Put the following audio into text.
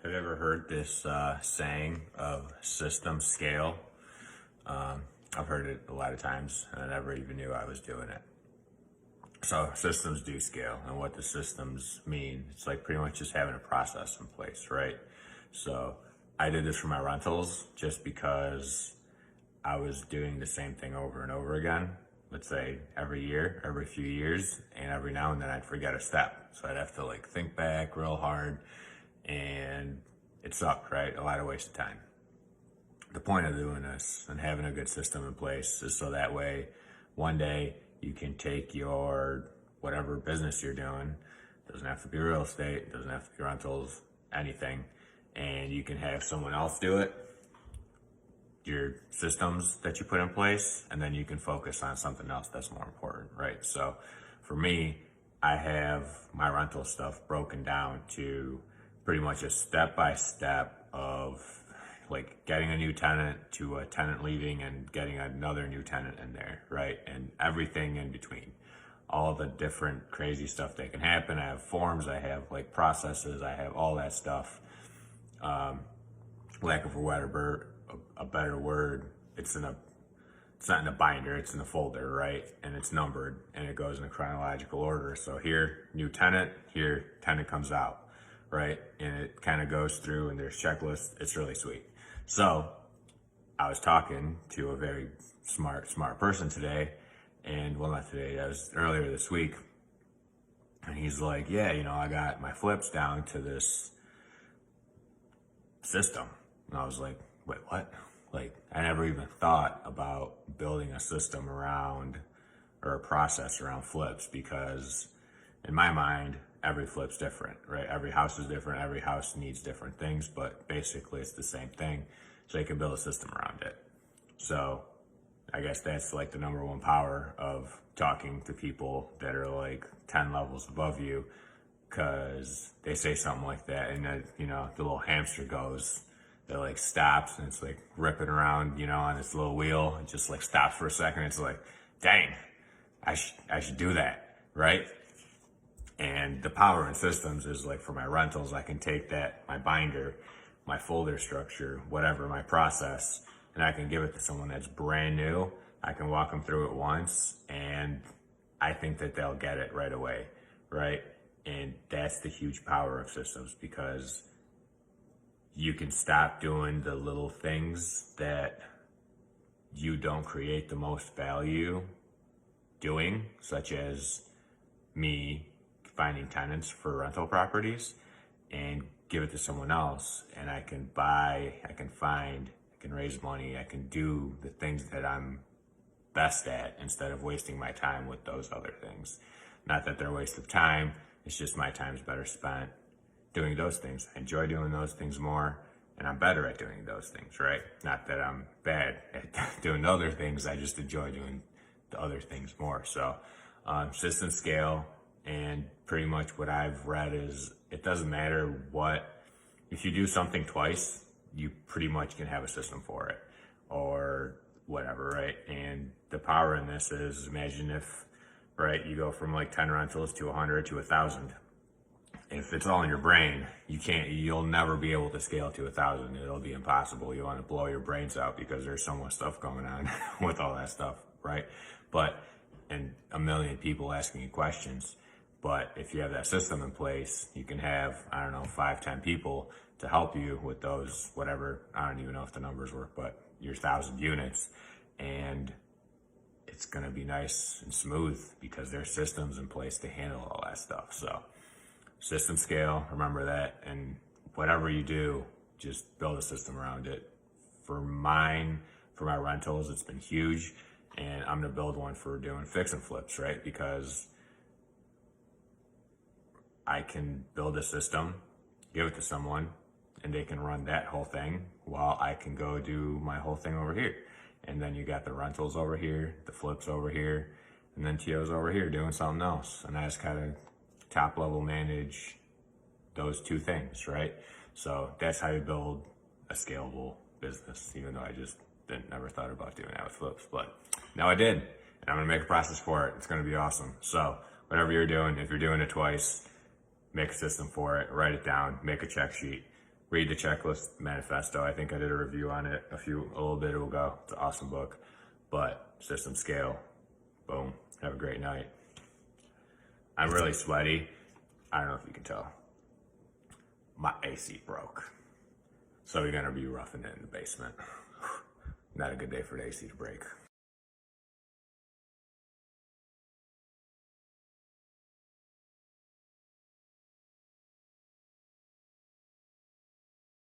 Have you ever heard this saying of system scale? I've heard it a lot of times, and I never even knew I was doing it. So systems do scale, and what the systems mean, it's like pretty much just having a process in place, right? So I did this for my rentals just because I was doing the same thing over and over again. Let's say every year, every few years, and every now and then I'd forget a step. So I'd have to like think back real hard, and it sucked, right? A lot of wasted time. The point of doing this and having a good system in place is so that way one day you can take your whatever business you're doing, doesn't have to be real estate, doesn't have to be rentals, anything, and you can have someone else do it, your systems that you put in place, and then you can focus on something else that's more important, right? So for me, I have my rental stuff broken down to pretty much a step-by-step of like getting a new tenant to a tenant leaving and getting another new tenant in there, right? And everything in between, all the different crazy stuff that can happen. I have forms, I have like processes, I have all that stuff. Lack of a better word, it's not in a binder, it's in a folder, right? And it's numbered and it goes in a chronological order. So here, new tenant, here, tenant comes out, right? And it kind of goes through and there's checklists. It's really sweet. So I was talking to a very smart person today, and well, not today, that was earlier this week. And he's like, yeah, I got my flips down to this system. And I was like, wait, what? Like, I never even thought about building a system around or a process around flips, because in my mind, every flip's different, right? Every house is different. Every house needs different things, but basically it's the same thing. So you can build a system around it. So I guess that's like the number one power of talking to people that are like 10 levels above you, because they say something like that, and then, the little hamster goes, it like stops and it's like ripping around, on this little wheel. It just like stops for a second. It's like, dang, I should do that, right? And the power in systems is like for my rentals, I can take that, my binder, my folder structure, whatever, my process, and I can give it to someone that's brand new. I can walk them through it once, and I think that they'll get it right away, right? And that's the huge power of systems, because you can stop doing the little things that you don't create the most value doing, such as me finding tenants for rental properties, and give it to someone else, and I can buy, I can find, I can raise money, I can do the things that I'm best at instead of wasting my time with those other things. Not that they're a waste of time, it's just my time's better spent doing those things. I enjoy doing those things more, and I'm better at doing those things, right? Not that I'm bad at doing other things, I just enjoy doing the other things more. So system scale, and pretty much what I've read is it doesn't matter what, if you do something twice, you pretty much can have a system for it or whatever, right? And the power in this is, imagine if, right, you go from like 10 rentals to 100 to 1,000. If it's all in your brain, you'll never be able to scale to 1,000. It'll be impossible. You want to blow your brains out because there's so much stuff going on with all that stuff, right? And a million people asking you questions. But if you have that system in place, you can have, 5, 10 people to help you with those, whatever, I don't even know if the numbers work, but your 1,000 units. And it's going to be nice and smooth because there's systems in place to handle all that stuff. So system scale, remember that. And whatever you do, just build a system around it. For my rentals, it's been huge. And I'm going to build one for doing fix and flips, right? Because I can build a system, give it to someone, and they can run that whole thing while I can go do my whole thing over here. And then you got the rentals over here, the flips over here, and then TO's over here doing something else. And I just kind of top level manage those two things, right? So that's how you build a scalable business, even though I just never thought about doing that with flips. But now I did, and I'm gonna make a process for it. It's gonna be awesome. So whatever you're doing, if you're doing it twice, make a system for it, write it down, make a check sheet, read the Checklist Manifesto. I think I did a review on it a little bit ago. It's an awesome book. But system scale, boom, have a great night. I'm really sweaty. I don't know if you can tell. My AC broke. So we're gonna be roughing it in the basement. Not a good day for the AC to break.